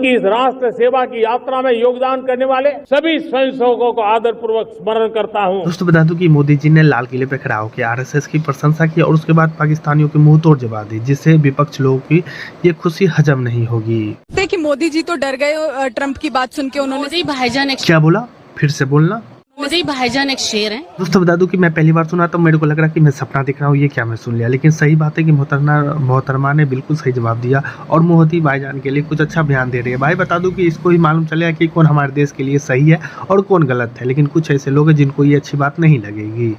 उनकी इस राष्ट्र सेवा की यात्रा में योगदान करने वाले सभी स्वयंसेवकों को आदरपूर्वक स्मरण करता हूं। दोस्तों बता दूं कि मोदी जी ने लाल किले पे खड़ा होकर आरएसएस की प्रशंसा की और उसके बाद पाकिस्तानियों के मुंह तोड़ जवाब दी, जिससे विपक्ष लोगों की ये खुशी हजम नहीं होगी। कि मोदी जी तो डर गए ट्रंप की बात सुन के। उन्होंने भाईजान क्या बोला, फिर से बोलना। मुझे भाईजान एक शेर है। दोस्तों बता दूं कि मैं पहली बार सुना तो मेरे को लग रहा कि मैं सपना देख रहा हूँ, ये क्या मैं सुन लिया, लेकिन सही बात है कि मोहतरमा ने बिल्कुल सही जवाब दिया और मोदी भाईजान के लिए कुछ अच्छा बयान दे रही है। भाई बता दूं कि इसको ही मालूम चलेगा कि कौन हमारे देश के लिए सही है और कौन गलत है, लेकिन कुछ ऐसे लोग हैं जिनको ये अच्छी बात नहीं लगेगी।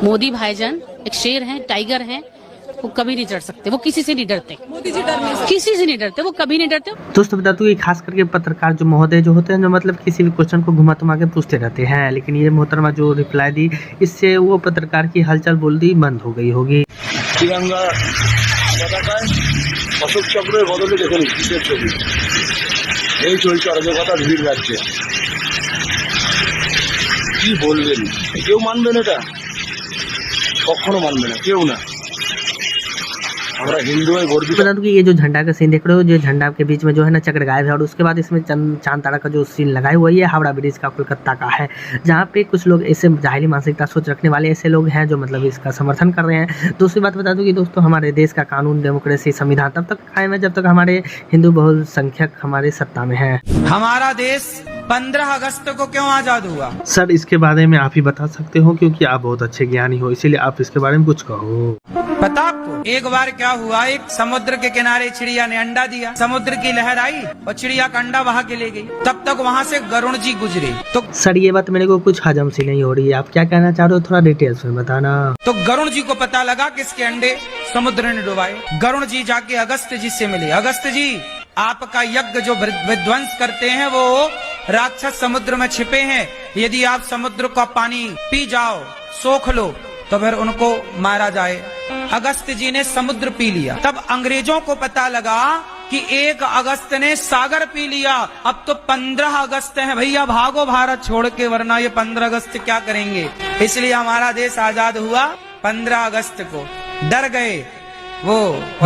मोदी भाईजान एक शेर है, टाइगर है, वो कभी नहीं डर सकते, वो किसी से नहीं डरते। मोदी जी किसी से नहीं डरते, वो कभी नहीं डरते। दोस्तों बता दूं कि खास करके पत्रकार जो महोदय जो होते हैं, जो मतलब किसी भी क्वेश्चन को घुमा तुमा के पूछते रहते हैं, लेकिन ये मोहतरमा जो रिप्लाई दी, इससे वो पत्रकार की हलचल बोल दी बंद हो गई होगी। तिरंगा অশোক চক্রের বদলে দেখুন কিসের ছবি এই চলছে অরাজকতা ভিড় রাজ্যে, কি বলবেন? কেউ মানবেন এটা? কখনো মানবে না, কেউ না। बता दूं कि ये जो झंडा का सीन देख रहे हो, जो झंडा के बीच में जो है ना चक्र गायब है और उसके बाद इसमें चांद तारा का जो सीन लगाया हुआ है, ये हावड़ा ब्रिज का कोलकाता का है, जहाँ पे कुछ लोग ऐसे जाहिली मानसिकता सोच रखने वाले ऐसे लोग हैं जो मतलब इसका समर्थन कर रहे हैं। दूसरी बात बता दूं कि दोस्तों हमारे देश का कानून, डेमोक्रेसी, संविधान तब तक कायम है जब तक हमारे हिंदू बहुसंख्यक हमारे सत्ता में है। हमारा देश 15 अगस्त को क्यों आजाद हुआ? सर इसके बारे में आप ही बता सकते हो, क्योंकि आप बहुत अच्छे ज्ञानी हो, इसीलिए आप इसके बारे में कुछ कहो। पता आपको एक बार क्या हुआ, एक समुद्र के किनारे चिड़िया ने अंडा दिया, समुद्र की लहर आई और चिड़िया का अंडा बहा के ले गई। तब तक वहाँ से गरुण जी गुजरे। तो सर ये बात मेरे को कुछ हजम सी नहीं हो रही है, आप क्या कहना चाह रहे हो, थोड़ा डिटेल्स में बताना। तो गरुण जी को पता लगा किसके अंडे समुद्र ने डुबाए। गरुण जी जाके अगस्त जी से मिले। अगस्त जी, आपका यज्ञ जो विध्वंस करते हैं वो राक्षस समुद्र में छिपे हैं, यदि आप समुद्र का पानी पी जाओ, सोख लो, तो फिर उनको मारा जाए। अगस्त जी ने समुद्र पी लिया। तब अंग्रेजों को पता लगा कि 1 अगस्त ने सागर पी लिया, अब तो 15 अगस्त है, भैया भागो भारत छोड़ के, वरना ये 15 अगस्त क्या करेंगे। इसलिए हमारा देश आजाद हुआ 15 अगस्त को। डर गए वो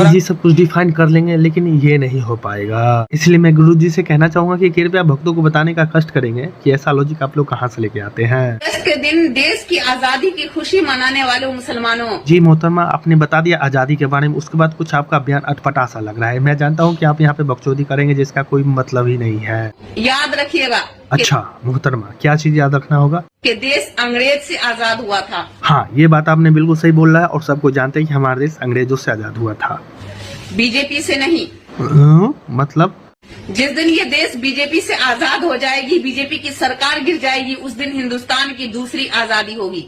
जी, सब कुछ डिफाइन कर लेंगे, लेकिन ये नहीं हो पाएगा। इसलिए मैं गुरु जी से कहना चाहूंगा कि कृपया भक्तों को बताने का कष्ट करेंगे कि ऐसा लॉजिक आप लोग कहाँ से लेके आते हैं। के दिन देश की आजादी की खुशी मनाने वाले मुसलमानों। जी मोहतरमा, आपने बता दिया आजादी के बारे में, उसके बाद कुछ आपका बयान अटपटा सा लग रहा है। मैं जानता हूँ कि आप यहाँ पे बकचोदी करेंगे जिसका कोई मतलब ही नहीं है। याद रखिएगा। अच्छा मोहतरमा, क्या चीज याद रखना होगा? कि देश अंग्रेज से आजाद हुआ था। हाँ, ये बात आपने बिल्कुल सही बोल रहा है और सबको जानते हैं कि हमारा देश अंग्रेजों से आजाद हुआ था, बीजेपी से नहीं। मतलब जिस दिन ये देश बीजेपी से आजाद हो जाएगी, बीजेपी की सरकार गिर जाएगी, उस दिन हिंदुस्तान की दूसरी आजादी होगी।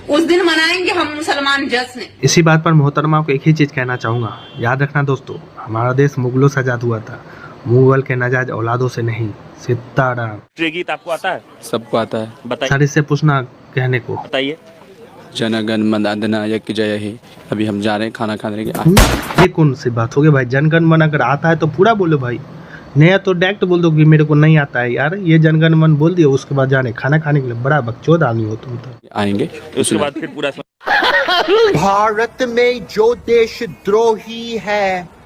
उस दिन मनाएंगे हम मुसलमान जश्न। इसी बात पर मोहतरमा को एक ही चीज कहना चाहूंगा, याद रखना दोस्तों, हमारा देश मुगलों से आजाद हुआ था, मुगल के नाजायज औलादों से नहीं। सीताराम। गीत आपको आता है? सबको आता है। बताइए। सर इससे पूछना कहने को। बताइए। जनगण मन अधिनायक जय हे। अभी हम जा रहे हैं खाना खाने के। ये कौन सी बात हो गई भाई? जनगण मन अगर आता है तो पूरा बोलो भाई, नया तो डायरेक्ट बोल दो कि मेरे को नहीं आता है यार। ये जनगण मन बोल दिया, उसके बाद जाने खाना खाने के लिए। बड़ा बकचोद आदमी हो तुम तो। आएंगे उसके बाद फिर पूरा भारत में जो देशद्रोही है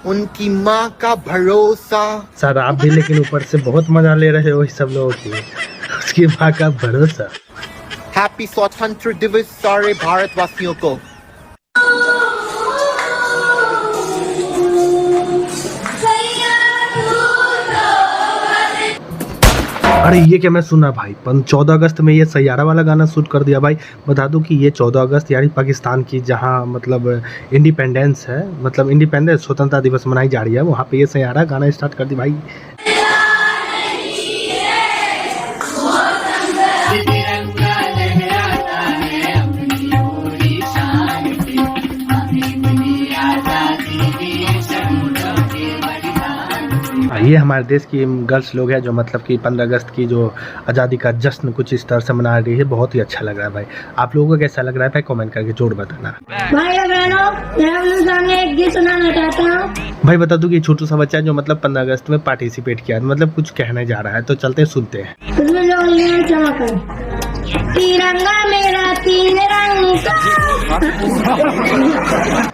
उनकी माँ का भरोसा। सर आप भी लेकिन ऊपर से बहुत मजा ले रहे हो सब लोगों की, उसकी माँ का भरोसा। हैप्पी स्वतंत्र दिवस सारे भारतवासियों को। अरे ये क्या मैं सुना भाई, 14 अगस्त में ये सैयारा वाला गाना शूट कर दिया भाई। बता दूं कि ये 14 अगस्त यानी पाकिस्तान की जहां मतलब इंडिपेंडेंस है, मतलब इंडिपेंडेंस स्वतंत्रता दिवस मनाई जा रही है, वहां पे ये सैयारा गाना स्टार्ट कर दी भाई। ये हमारे देश की गर्ल्स लोग हैं जो मतलब कि 15 अगस्त की जो आज़ादी का जश्न कुछ इस तरह से मना रही है। बहुत ही अच्छा लग रहा है भाई। आप लोगों को कैसा लग रहा है भाई कमेंट करके जोड़ बताना। भाई बहनों, मैं आप लोगों के सामने एक गीत सुनाना चाहता हूँ। भाई बता दूं कि छोटू सा बच्चा जो मतलब 15 अगस्त में पार्टिसिपेट किया, मतलब कुछ कहने जा रहा है, तो चलते सुनते हैं। तिरंगा मेरा 3 रंग का।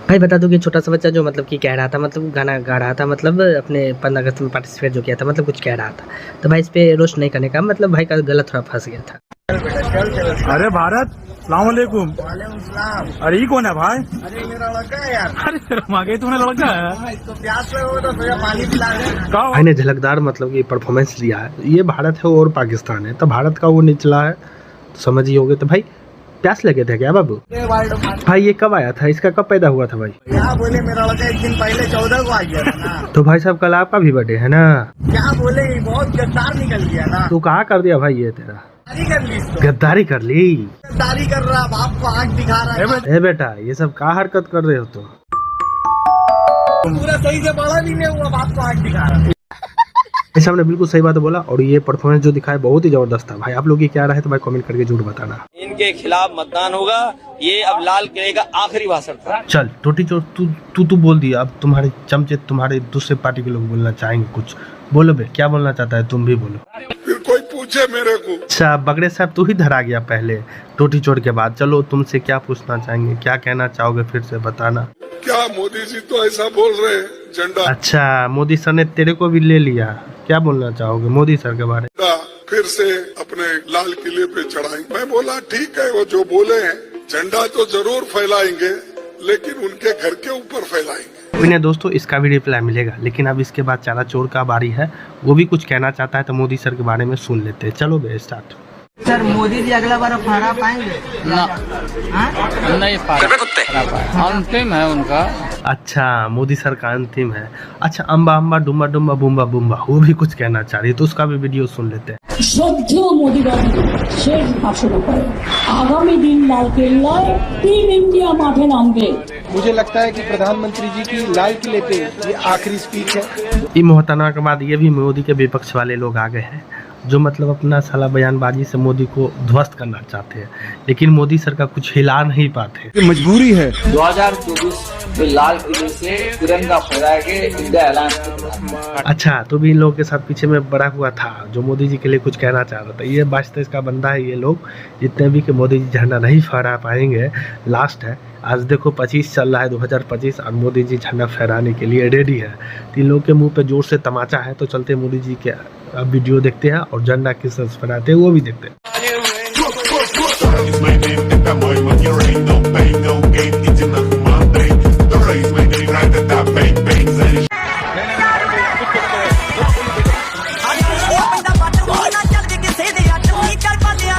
भाई बता दो कि छोटा सा बच्चा जो मतलब कि कह रहा था, मतलब गाना गा रहा था, मतलब अपने 15 अगस्त में पार्टिसिपेट जो किया था, मतलब कुछ कह रहा था, तो भाई इस पे रोस्ट नहीं करने का, मतलब भाई का गलत थोड़ा फंस गया था। अरे भारत, सलाम वालेकुम। अरे ये कौन है भाई? अरे मेरा लड़का है यार। अरे मांगे तुम्हारा लड़का है? तो प्यास लगे तो भैया पानी पिला दे। भाई ने झलकदार मतलब कि परफॉर्मेंस दिया है। ये भारत है और पाकिस्तान है, तो भारत का वो निचला है, तो समझ ही होगे। तो भाई प्यास लगे थे क्या बाबू? भाई ये कब आया था, इसका कब पैदा हुआ था भाई? क्या बोले, मेरा लड़का एक दिन पहले 14 को आ गया था ना। तो भाई साहब कल आपका भी बर्थडे है ना? क्या बोले, बहुत गद्दार निकल गया ना। तू कहाँ कर दिया भाई ये तेरा? गद्दारी कर ली इसको। गद्दारी कर ली? गद्दारी कर रहा, बाप को आंख दिखा रहा है। ए बेटा ये सब क्या हरकत कर रहे हो तुम? पूरा सही से बड़ा भी नहीं हुआ, बाप को आंख दिखा रहा है। ऐसा हमने बिल्कुल सही बात बोला, और ये परफॉर्मेंस जो दिखाया बहुत ही जबरदस्त था। भाई आप लोग की क्या राय है तो भाई कमेंट करके जरूर बताना। इनके खिलाफ मतदान होगा, ये अब लाल किले का आखिरी भाषण था। चल टोटी चोर तू बोल दिया, अब तुम्हारे चमचे तुम्हारे दूसरे पार्टी के लोग बोलना चाहेंगे कुछ। बोलो बे, क्या बोलना चाहता है, तुम भी बोलो। फिर कोई पूछे मेरे को। अच्छा बगड़े साहब तू ही धरा गया पहले टोटी चोर के बाद। चलो तुमसे क्या पूछना चाहेंगे, क्या कहना चाहोगे, फिर से बताना। क्या मोदी जी तो ऐसा बोल रहे हैं, झंडा अच्छा मोदी सर ने तेरे को भी ले लिया, क्या बोलना चाहोगे मोदी सर के बारे में? फिर से अपने लाल किले पे चढ़ाएंगे। मैं बोला ठीक है, वो जो बोले हैं झंडा तो जरूर फैलाएंगे, लेकिन उनके घर के ऊपर फैलाएंगे। इन्हें दोस्तों इसका भी रिप्लाई मिलेगा, लेकिन अब इसके बाद चारा चोर का बारी है, वो भी कुछ कहना चाहता है, तो मोदी सर के बारे में सुन लेते हैं। चलो बे स्टार्ट। सर मोदी जी अगला बार फहरा पाएंगे? नहीं अंतिम है उनका। अच्छा मोदी सर का अंतिम है। अच्छा अम्बा अम्बा डुम्बा डुम्बा बुम्बा बुम्बा, वो भी कुछ कहना चाह रही है, तो उसका भी वीडियो सुन लेते हैं। শ্রদ্ধেয় মোদীবাবু শেষ ভাষণ করে আগামী দিন লালকেল্লায় টিম इंडिया माठे नामবে। मुझे लगता है कि प्रधानमंत्री जी की लाल किले पे ये आखिरी स्पीच है। ये मोहतरमा के बाद ये भी मोदी के विपक्ष वाले लोग आ गए हैं, जो मतलब अपना साला बयानबाजी से मोदी को ध्वस्त करना चाहते हैं, लेकिन मोदी सर का कुछ हिला नहीं पाते। ये मजबूरी है। 2024 में लाल किले से तिरंगा फहरा के इंडिया ऐलान। अच्छा तो भी इन लोगों के साथ पीछे में बड़ा हुआ था, जो मोदी जी के लिए कुछ कहना चाह रहा था। ये बाईस का बंदा है, ये लोग जितने भी कि मोदी जी झंडा नहीं फहरा पाएंगे, लास्ट है। आज देखो 25 चल रहा है 2025, और मोदी जी झंडा फहराने के लिए रेडी है। तीन लोग के मुंह पे जोर से तमाचा है, तो चलते मोदी जी के अब वीडियो देखते हैं, और झंडा किस तरह फहराते हैं वो भी देखते हैं।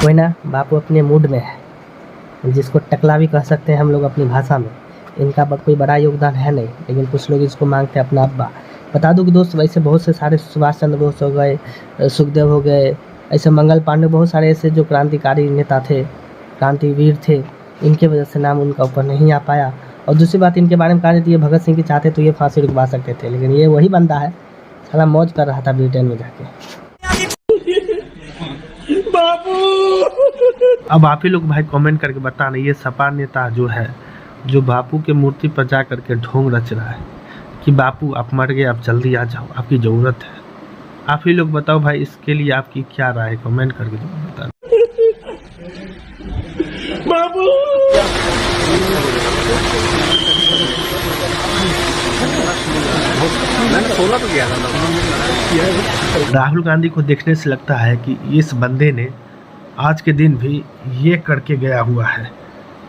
कोई ना बापू अपने मूड में है, जिसको टकला भी कह सकते हैं हम लोग अपनी भाषा में। इनका कोई बड़ा योगदान है नहीं, लेकिन कुछ लोग इसको मांगते हैं अपना अब्बा। बता दूं कि दोस्त वैसे बहुत से सारे सुभाष चंद्र बोस हो गए, सुखदेव हो गए, ऐसे मंगल पांडे, बहुत सारे ऐसे जो क्रांतिकारी नेता थे, क्रांतिवीर थे, इनके वजह से नाम उनका ऊपर नहीं आ पाया। और दूसरी बात इनके बारे में कहा जाती है, भगत सिंह की चाहते तो ये फांसी रुकवा सकते थे, लेकिन ये वही बंदा है साला मौज कर रहा था ब्रिटेन में जाके। अब आप ही लोग भाई कमेंट करके बताना, ये सपा नेता जो है, जो बापू के मूर्ति पर जा करके ढोंग रच रहा है कि बापू आप मर गए, आप जल्दी आ जाओ, आपकी ज़रूरत है। आप ही लोग बताओ भाई, इसके लिए आपकी क्या राय है, कमेंट करके जरूर बताना। बाबू राहुल गांधी को देखने से लगता है कि इस बंदे ने आज के दिन भी ये करके गया हुआ है।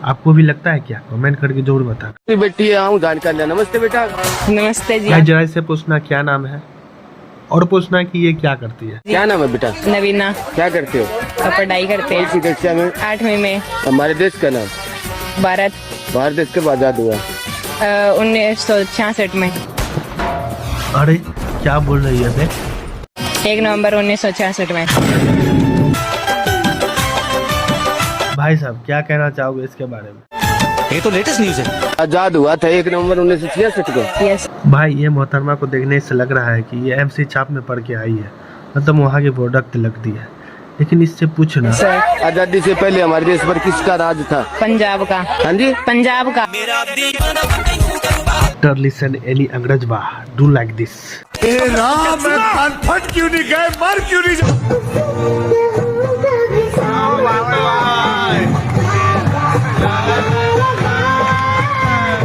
आपको भी लगता है क्या? कमेंट करके जरूर बताना। बेटी आऊँ जानकारी। नमस्ते बेटा। नमस्ते जी। भाई जरा से पूछना क्या नाम है, और पूछना कि ये क्या करती है। क्या नाम है बेटा? नवीना। क्या करते हो? पढ़ाई करते हैं। कक्षा में? 8वीं में। हमारे देश का नाम? भारत। भारत देश कब आजाद हुआ? 1966 में। अरे क्या बोल रही है बे? 1 नवंबर 1966 में। भाई साहब क्या कहना चाहोगे इसके बारे में? ये तो लेटेस्ट न्यूज है। आजाद हुआ था 1 नवंबर 1966 को। यस भाई ये मोहतरमा को देखने से लग रहा है कि ये MC छाप में पढ़ के आई है, मतलब वहाँ की प्रोडक्ट लगती है। लेकिन इससे पूछना, आजादी से पहले हमारे देश पर किसका राज था? पंजाब का। हाँ जी पंजाब का। After listen any अंग्रेजवा do like this। Ram फट क्यों नहीं गए, मर क्यों नहीं?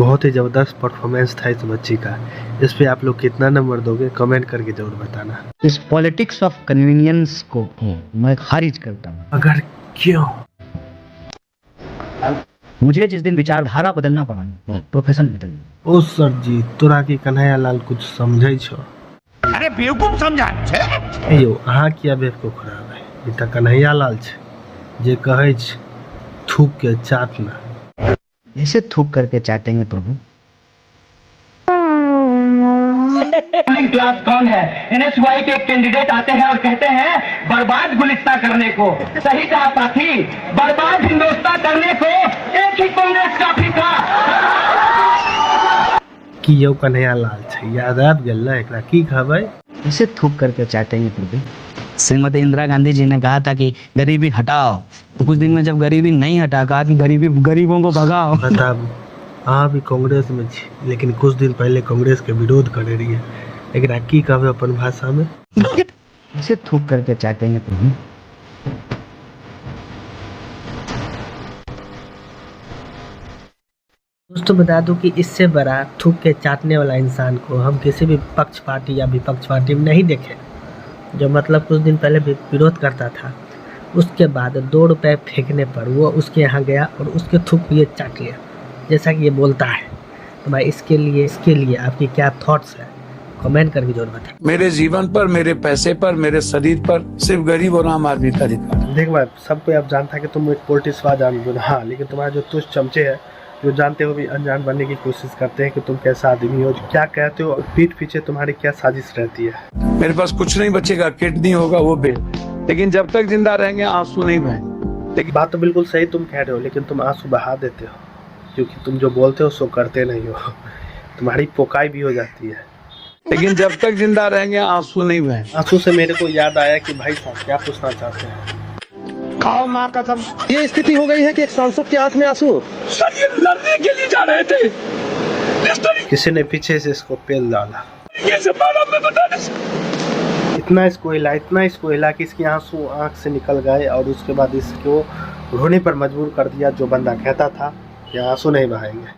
बहुत ही ज़बरदस्त परफॉर्मेंस था इस बच्ची का। इस पे आप लोग कितना नंबर दोगे कमेंट करके जरूर बताना। इस पॉलिटिक्स ऑफ कन्वीनियंस को मैं खारिज करता हूँ। अगर क्यों? मुझे जिस दिन विचारधारा बदलना पड़ा, प्रोफेशन बदल। ओ सर जी, तोरा की कन्हैया लाल कुछ समझे छो? अरे बेवकूफ समझा ए यो, अहाँ किया बेवकूफ खराब है? ई त कन्हैया लाल छे जे कहै छ थूक के चाटना। ऐसे थूक करके चाटेंगे प्रभु। क्लास कौन है? NSY के कैंडिडेट आते हैं और कहते हैं बर्बाद गुलिस्ता करने को। सही कहा साथी, बर्बाद हिंदुस्तान करने को एक ही कांग्रेस काफी था। कि यो कन्हैया लाल छे, याद आब गेल ना एकरा? की कहबै? ऐसे थूक करके चाटेंगे प्रभु। श्रीमती इंदिरा गांधी जी ने कहा था कि गरीबी हटाओ, तो कुछ दिन में जब गरीबी नहीं हटा, कहा कि गरीबों को भगाओ। बताब, अहाँ भी कांग्रेस में छी, लेकिन कुछ दिन पहले कांग्रेस के विरोध करे रहिए। एकरा की कहबै अपन भाषा में? ऐसे थूक करके चाटेंगे प्रभु। दोस्तों बता दूं कि इससे बड़ा थूक के चाटने वाला इंसान को हम किसी भी पक्ष पार्टी या विपक्ष पार्टी में नहीं देखे। जो मतलब कुछ दिन पहले विरोध करता था, उसके बाद 2 रुपए फेंकने पर वो उसके यहाँ गया और उसके थूक ये चाट लिया, जैसा कि ये बोलता है। तो भाई इसके लिए आपकी क्या थॉट्स है, कमेंट करके जरूर बताएं। मेरे जीवन पर, मेरे पैसे पर, मेरे शरीर पर सिर्फ गरीब और आम आदमी का अधिकार। देख भाई, सबको आप जानता है कि तुम एक पोलिटिक्स जान दो, हाँ, लेकिन तुम्हारे जो तुझ चमचे हैं जो जानते हो भी अनजान बनने की कोशिश करते हैं कि तुम कैसा आदमी हो, क्या कहते हो, पीठ पीछे तुम्हारी क्या साजिश रहती है। मेरे पास कुछ नहीं बचेगा, किडनी होगा वो बे, लेकिन जब तक जिंदा रहेंगे आंसू नहीं बहे। लेकिन बात तो बिल्कुल सही तुम कह रहे हो, लेकिन तुम आंसू बहा देते हो, क्योंकि तुम जो बोलते हो सो करते नहीं हो। तुम्हारी पोकाई भी हो जाती है। लेकिन जब तक जिंदा रहेंगे आंसू नहीं बहे। आंसू से मेरे को याद आया कि भाई साहब क्या पूछना चाहते हैं? खाओ माँ कसम, ये स्थिति हो गई है कि एक सांसद के आंख में आंसू। सर ये लड़ने के लिए जा रहे थे, किसी ने पीछे से इसको पेल डाला। इतना इसको हिला कि इसके आंसू आंख से निकल गए और उसके बाद इसको रोने पर मजबूर कर दिया। जो बंदा कहता था ये आंसू नहीं बहाएंगे।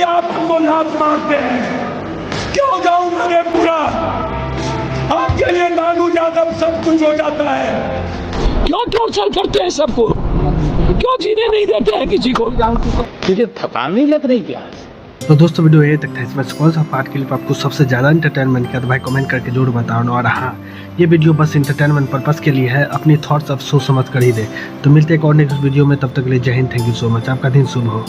आपको लात मारते हैं, क्यों जाऊं मैं पूरा? आपके लिए लालू यादव सब कुछ हो जाता है। क्यों टॉर्चर करते हैं सबको? क्यों जीने नहीं देते हैं किसी को? मुझे थकान नहीं लग रही क्या? तो दोस्तों वीडियो ये तक था। इसमें कौन सा पार्ट क्लिप आपको सबसे ज़्यादा इंटरटेनमेंट किया तो भाई कमेंट करके जरूर बताओ। और हाँ, ये वीडियो बस इंटरटेनमेंट पर्पस के लिए है, अपनी थॉट्स आप सोच समझ कर ही दे। तो मिलते हैं एक और नेक्स्ट वीडियो में, तब तक के लिए जय Hind, thank you so much. आपका दिन शुभ हो।